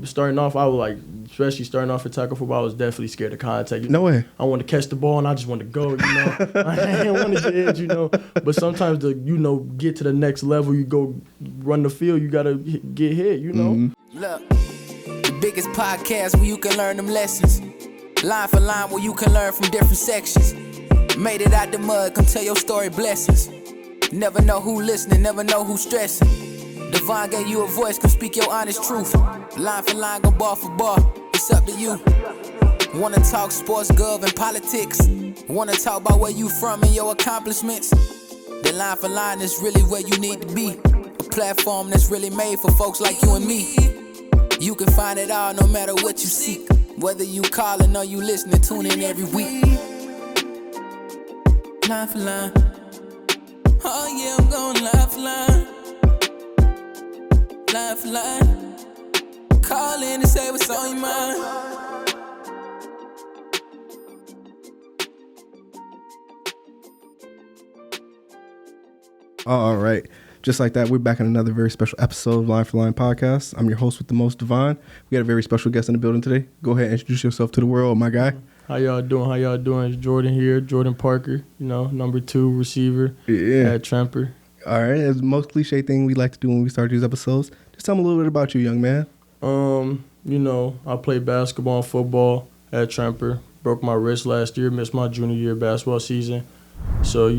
starting off, I was like, especially starting off in tackle football, I was definitely scared of contact. No way. I wanted to catch the ball and I just wanted to go, I didn't want to get hit, But sometimes to, get to the next level, you go run the field, you got to get hit, Mm-hmm. Look, the biggest podcast where you can learn them lessons. Line for line where you can learn from different sections. Made it out the mud, come tell your story, blessings. Never know who listening, never know who stressing. Devon gave you a voice, come speak your honest truth. Line for line, go ball for ball, it's up to you. Wanna talk sports, gov, and politics? Wanna talk about where you from and your accomplishments? The Line for Line is really where you need to be. A platform that's really made for folks like you and me. You can find it all no matter what you seek. Whether you calling or you listening, tune in every week. Line for line. Oh yeah, I'm going line for line. Line for line. Call in and say what's on your mind. All right. Just like that, we're back in another very special episode of Line for Line Podcast. I'm your host with the most, Devon. We got a very special guest in the building today. Go ahead and introduce yourself to the world, my guy. How y'all doing? It's Jordan here, Jordan Parker, number 2 receiver at Tremper. All right. It's the most cliche thing we like to do when we start these episodes. Just tell me a little bit about you, young man. I played basketball and football at Tremper. Broke my wrist last year, missed my junior year basketball season. So,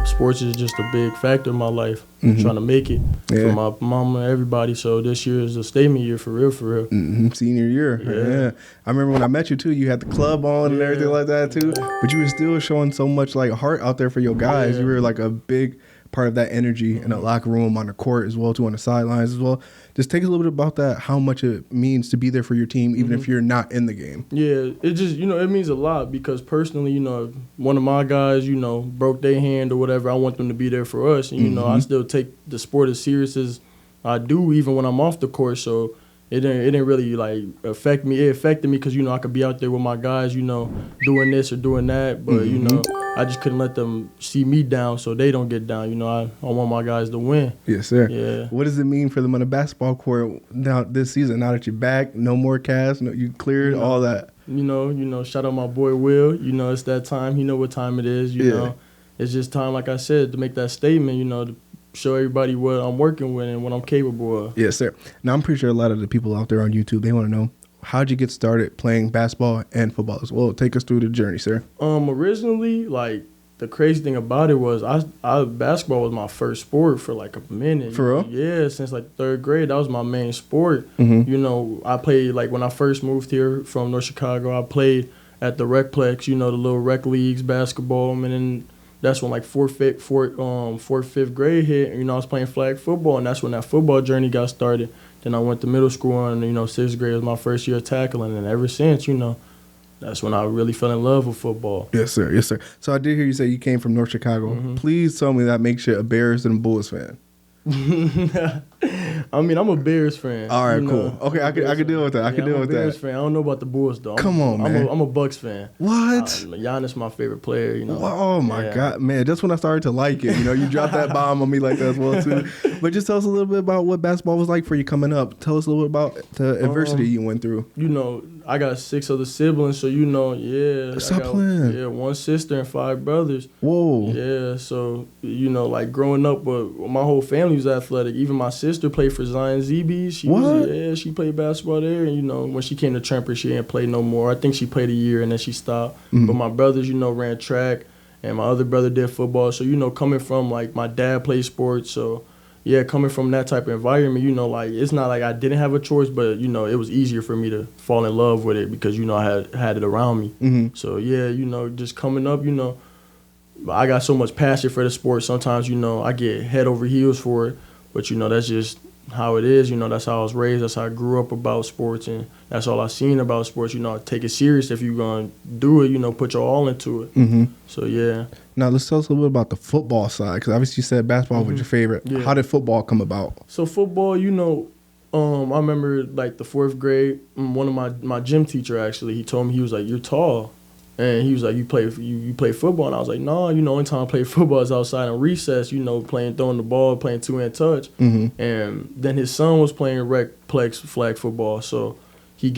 sports is just a big factor in my life. I'm trying to make it for my mama and everybody. So this year is a statement year for real. Mm-hmm. Senior year. Yeah. I remember when I met you, too, you had the club on and everything like that, too. But you were still showing so much, heart out there for your guys. You were, a big part of that energy in the locker room, on the court as well, too, on the sidelines as well. Just take us a little bit about that, how much it means to be there for your team, even if you're not in the game. Yeah, it just, it means a lot because personally, if one of my guys, broke their hand or whatever, I want them to be there for us. And, I still take the sport as serious as I do, even when I'm off the court. So it didn't really, affect me. It affected me because, I could be out there with my guys, doing this or doing that. But, I just couldn't let them see me down so they don't get down. I want my guys to win. Yes, sir. Yeah. What does it mean for them on the basketball court now this season? Now that you're back, no more cast, you cleared, all that. Shout out my boy Will. It's that time. He know what time it is. It's just time, like I said, to make that statement, to show everybody what I'm working with and what I'm capable of. Yes, sir. Now, I'm pretty sure a lot of the people out there on YouTube, they want to know, how'd you get started playing basketball and football as well? Take us through the journey, sir. Originally, the crazy thing about it was I basketball was my first sport for a minute. For real? Yeah, since 3rd grade, that was my main sport. I played when I first moved here from North Chicago, I played at the Recplex, the little rec leagues basketball, and then that's when 4th, 5th grade hit, and I was playing flag football, and that's when that football journey got started. Then I went to middle school, and 6th grade was my first year of tackling, and ever since, that's when I really fell in love with football. Yes, sir. Yes, sir. So I did hear you say you came from North Chicago. Please tell me that makes you a Bears and Bulls fan. I'm a Bears fan. All right, cool. Okay, I can deal with that. I can deal with that. I'm a Bears fan. I don't know about the Bulls, though. Come on, man. I'm a Bucks fan. What? Giannis my favorite player, Oh, my God. Man, that's when I started to like it. You dropped that bomb on me like that as well, too. But just tell us a little bit about what basketball was like for you coming up. Tell us a little bit about the adversity you went through. I got 6 other siblings, so Stop playing. Yeah, 1 sister and 5 brothers. Whoa. Yeah, so, growing up, my whole family was athletic. Even my sister played for Zion ZB. She played basketball there. And, when she came to Tremper, she didn't play no more. I think she played a year and then she stopped. But my brothers, ran track, and my other brother did football. So, coming from, my dad played sports, so, yeah, coming from that type of environment, it's not like I didn't have a choice, but, it was easier for me to fall in love with it because, I had it around me. So, yeah, just coming up, I got so much passion for the sport. Sometimes, I get head over heels for it, but, that's just how it is. That's how I was raised. That's how I grew up about sports, and that's all I seen about sports. Take it serious if you're going to do it, put your all into it. So, yeah. Now, let's tell us a little bit about the football side, because obviously you said basketball was your favorite. Yeah. How did football come about? So, football, I remember, the 4th grade, one of my gym teacher, actually, he told me, he was like, "You're tall." And he was like, you play football? And I was like, no, only time I play football is outside on recess, throwing the ball, playing two-hand touch. Mm-hmm. And then his son was playing rec plex flag football. So he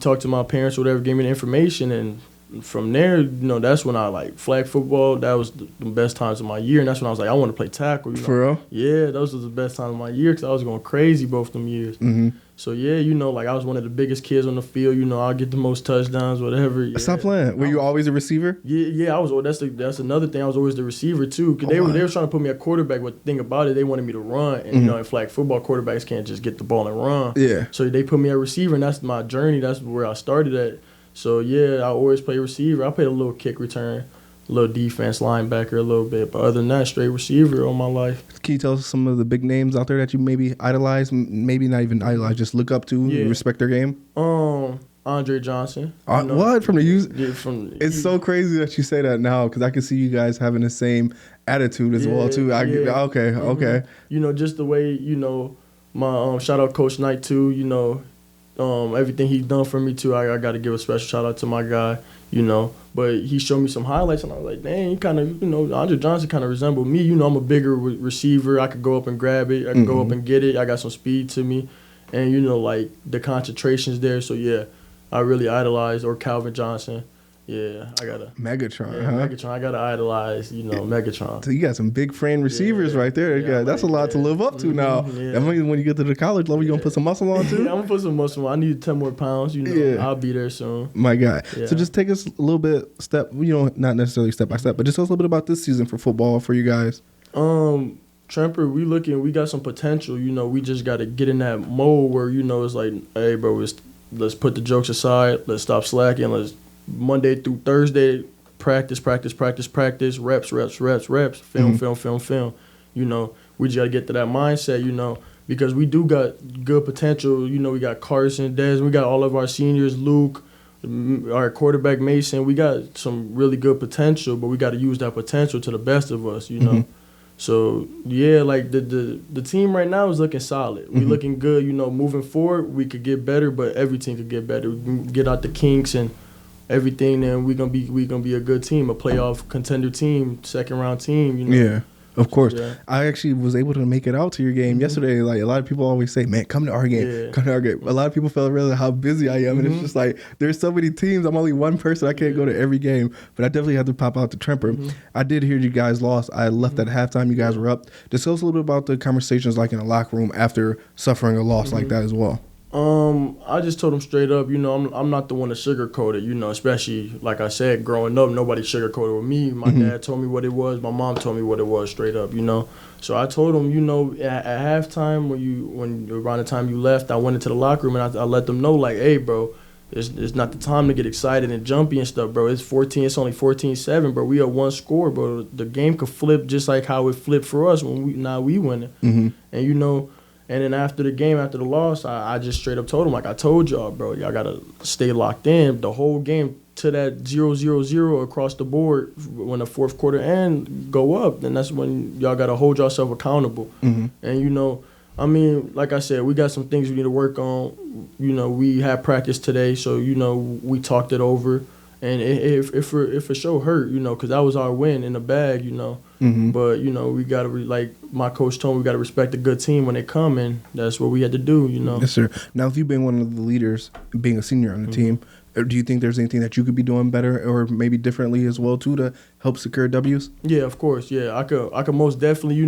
talked to my parents or whatever, gave me the information. And from there, that's when I flag football. That was the best times of my year. And that's when I was like, I want to play tackle. For real? Yeah, those were the best times of my year because I was going crazy both them years. Mm-hmm. So, yeah, I was one of the biggest kids on the field. I'll get the most touchdowns, whatever. Yeah. Stop playing. Were you always a receiver? Yeah, I was. That's another thing. I was always the receiver, too. Because they were trying to put me at quarterback, but the thing about it, they wanted me to run. And, in flag football, quarterbacks can't just get the ball and run. Yeah. So they put me at receiver, and that's my journey. That's where I started at. So, yeah, I always play receiver. I played a little kick return, a little defense, linebacker a little bit. But other than that, straight receiver all my life. Can you tell us some of the big names out there that you maybe idolize, maybe not even idolize, just look up to, respect their game? Andre Johnson. What? From the youth? Yeah, it's so crazy that you say that now because I can see you guys having the same attitude as well, too. Okay. Just the way, my shout out Coach Knight, too, everything he's done for me, too. I got to give a special shout out to my guy, But he showed me some highlights, and I was like, dang, he kind of, Andre Johnson kind of resembled me. I'm a bigger receiver. I could go up and grab it. I could go up and get it. I got some speed to me. And, the concentration's there. So, yeah, I really idolize, or Calvin Johnson. Yeah, I got to. Megatron, huh? Megatron. I got to idolize, Megatron. So you got some big frame receivers right there. Yeah, that's a lot to live up to now. Yeah. That means when you get to the college level, you going to put some muscle on, too? Yeah, I'm going to put some muscle on. I need 10 more pounds. I'll be there soon. My God. Yeah. So just take us a little bit not necessarily step by step, but just tell us a little bit about this season for football for you guys. Tremper, we got some potential. We just got to get in that mode where, it's like, hey, bro, let's put the jokes aside. Let's stop slacking. Let's Monday through Thursday, practice, reps, film. We just got to get to that mindset, because we do got good potential. We got Carson, Des, we got all of our seniors, Luke, our quarterback Mason. We got some really good potential, but we got to use that potential to the best of us, So, yeah, the team right now is looking solid. We looking good, moving forward. We could get better, but every team could get better. We can get out the kinks and everything, and we gonna be a good team, a playoff contender team, second round team. Yeah, of course. Yeah. I actually was able to make it out to your game yesterday. Like a lot of people always say, "Man, come to our game, come to our game." A lot of people felt really how busy I am, and it's just like there's so many teams. I'm only one person. I can't go to every game, but I definitely have to pop out to Tremper. I did hear you guys lost. I left at halftime. You guys were up. Discuss a little bit about the conversations like in the locker room after suffering a loss like that as well. I just told him straight up, I'm not the one to sugarcoat it, especially, like I said, growing up, nobody sugarcoated with me. My dad told me what it was. My mom told me what it was straight up, So I told him, at halftime, when around the time you left, I went into the locker room and I let them know, like, hey, bro, it's not the time to get excited and jumpy and stuff, bro. It's only 14-7, bro. We are one score, bro. The game could flip just like how it flipped for us when we winning. And, and then after the game, after the loss, I just straight up told him, like I told y'all, bro, y'all got to stay locked in the whole game to that 0-0-0 across the board. When the fourth quarter end, go up, then that's when y'all got to hold yourself accountable. And, like I said, we got some things we need to work on. We had practice today, so, we talked it over. And it for sure hurt, because that was our win in the bag, But, we got to, like my coach told me, we got to respect a good team when they come, and that's what we had to do, Yes, sir. Now, if you've been one of the leaders, being a senior on the team, do you think there's anything that you could be doing better or maybe differently as well, too, to help secure W's? Yeah, of course. Yeah, I could most definitely,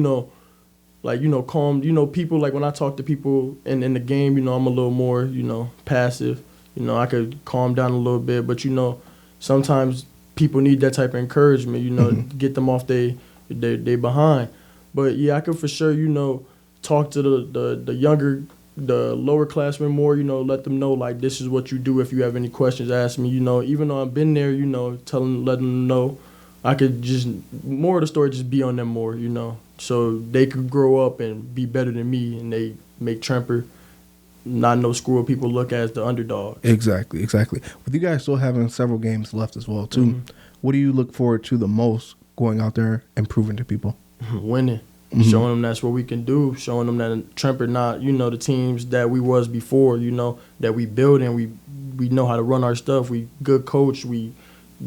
calm, people, like when I talk to people in the game, I'm a little more, passive. I could calm down a little bit, but, sometimes people need that type of encouragement, get them off they behind. But, yeah, I could for sure, talk to the younger, the lower classmen more, let them know, like, this is what you do. If you have any questions, ask me, even though I've been there, letting them know. I could just, more of the story just be on them more, so they could grow up and be better than me, and they make Tremper not no school people look at as the underdog. Exactly. With you guys still having several games left as well, too, what do you look forward to the most going out there and proving to people? Winning. Showing them that's what we can do. Showing them that Tremper not, the teams that we was before, that we build and we know how to run our stuff. We good coach. We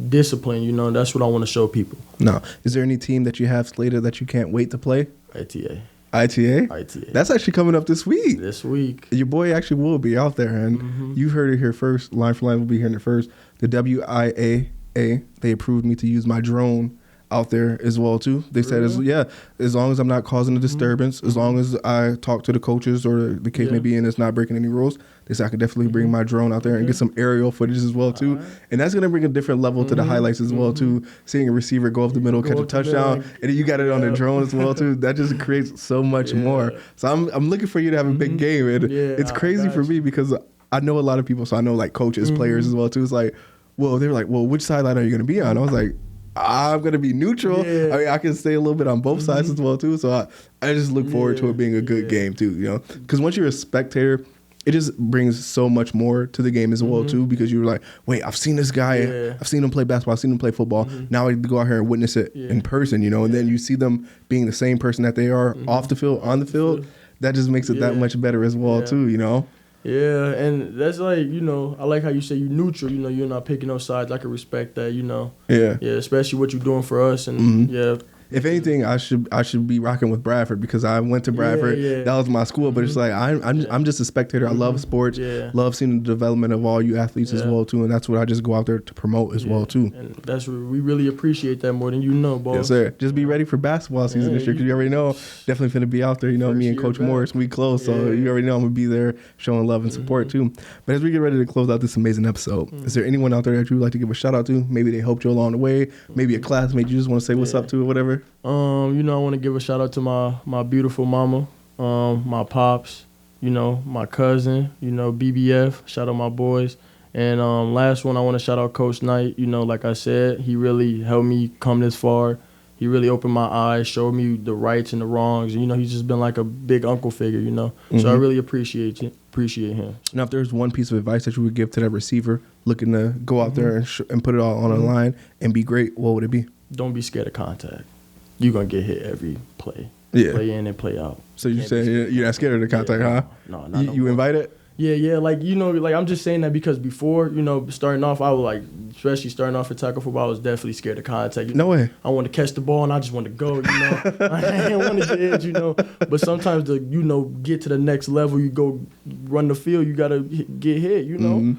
discipline. You know, that's what I want to show people. No, is there any team that you have slated that you can't wait to play? ITA. ITA? That's actually coming up this week. Your boy actually will be out there, and you heard it here first. Line for Line will be hearing it first. The WIAA, they approved me to use my drone out there as well too. They said, as long as I'm not causing a disturbance, as long as I talk to the coaches or the case may be and it's not breaking any rules, they said I could definitely bring my drone out there and get some aerial footage as well too. And that's gonna bring a different level to the highlights as well too. Seeing a receiver go up the middle, catch a touchdown, and then you got it on the drone as well too. That just creates so much more. So I'm looking for you to have a big game, and it's crazy for me because I know a lot of people. So I know like coaches, players as well too. It's like, well, they're like, well, which sideline are you gonna be on? I was like, I'm going to be neutral. I mean, I can stay a little bit on both sides as well, too. So I just look forward to it being a good game, too, you know. Because once you're a spectator, it just brings so much more to the game as well, too, because you're like, wait, I've seen this guy. I've seen him play basketball. I've seen him play football. Now I get to go out here and witness it in person, you know. And then you see them being the same person that they are off the field, on the field. That just makes it that much better as well, too, you know. Yeah, and that's like, you know, I like how you say you're neutral, you know, you're not picking no sides. I can respect that, you know. Yeah, especially what you're doing for us. And if anything, I should be rocking with Bradford because I went to Bradford. That was my school, but it's like I'm just a spectator. I love sports, love seeing the development of all you athletes as well too, and that's what I just go out there to promote as well too. And that's we really appreciate that more than you know, boss. Yes, sir. Just be ready for basketball season this year because you already know definitely finna be out there. You know, me and Coach Morris, we close, so you already know I'm gonna be there showing love and support too. But as we get ready to close out this amazing episode, is there anyone out there that you would like to give a shout out to? Maybe they helped you along the way. Maybe a classmate you just want to say what's up to or whatever. You know, I want to give a shout out to my beautiful mama, my pops, you know, my cousin, you know, BBF, shout out my boys. And last one, I want to shout out Coach Knight. You know, like I said, he really helped me come this far. He really opened my eyes, showed me the rights and the wrongs. You know, he's just been like a big uncle figure, you know. So I really appreciate him. Now, if there's one piece of advice that you would give to that receiver looking to go out there and put it all on the line and be great, what would it be? Don't be scared of contact. You're going to get hit every play. Play in and play out. So you say you're not scared of the contact, huh? No, not you invite it? Yeah, like, you know, like I'm just saying that because before, you know, starting off, I was like, especially starting off in tackle football, I was definitely scared of contact. No way. I wanted to catch the ball and I just wanted to go, you know. I didn't want to get edge, you know. But sometimes to, you know, get to the next level, you go run the field, you got to get hit, you know.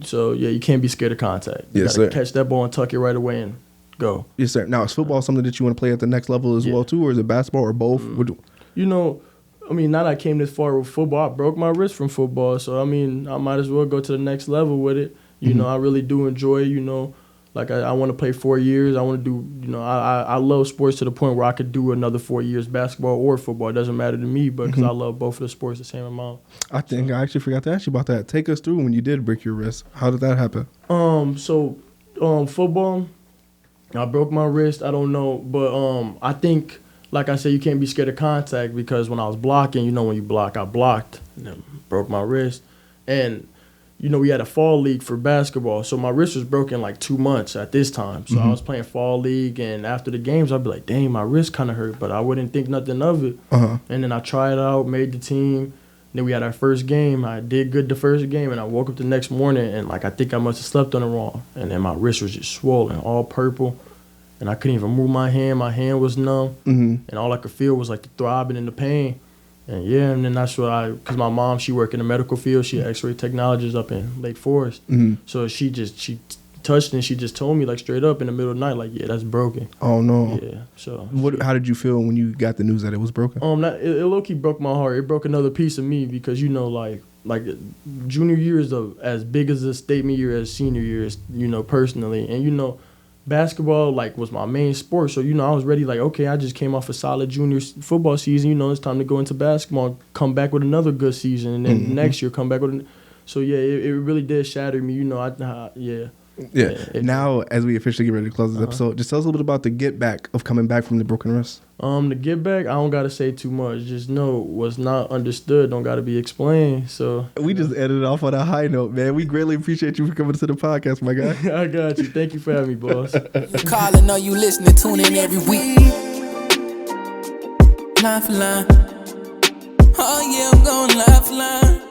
So, yeah, you can't be scared of contact. You got to catch that ball and tuck it right away and go. Yes, sir. Now, is football something that you want to play at the next level as well, too, or is it basketball or both? You know, I mean, now that I came this far with football, I broke my wrist from football. So, I mean, I might as well go to the next level with it. You know, I really do enjoy, you know, like I want to play 4 years. I want to do, you know, I love sports to the point where I could do another 4 years, basketball or football. It doesn't matter to me, but because I love both of the sports the same amount. I think I actually forgot to ask you about that. Take us through when you did break your wrist. How did that happen? Football, I broke my wrist. I don't know, but I think, like I said, you can't be scared of contact because when I was blocking, you know, when you block, I blocked and then broke my wrist. And, you know, we had a fall league for basketball. So my wrist was broken like 2 months at this time. So I was playing fall league. And after the games, I'd be like, dang, my wrist kind of hurt. But I wouldn't think nothing of it. And then I tried out, made the team. Then we had our first game. I did good the first game. And I woke up the next morning and, like, I think I must have slept on it wrong. And then my wrist was just swollen, all purple. And I couldn't even move my hand. My hand was numb. And all I could feel was like the throbbing and the pain. And and then that's what because my mom, she worked in the medical field. She x-ray technologist up in Lake Forest. So she touched it and she just told me like straight up in the middle of the night, like, yeah, that's broken. Oh, no. Yeah, so. How did you feel when you got the news that it was broken? It low-key broke my heart. It broke another piece of me because, you know, like junior year is as big as a statement year as senior year is, you know, personally. And, you know, basketball, like, was my main sport. So, you know, I was ready, like, okay, I just came off a solid junior football season. You know, it's time to go into basketball, come back with another good season, and then next year come back with So, yeah, it really did shatter me. You know, Now, as we officially get ready to close this episode, just tell us a little bit about the get back of coming back from the broken wrist. The get back, I don't got to say too much. Just know what's not understood don't got to be explained. So we just ended off on a high note, man. We greatly appreciate you for coming to the podcast, my guy. I got you. Thank you for having me, boss. You calling, know you listening, tune in every week. Line for line. Oh yeah, I'm going line for line.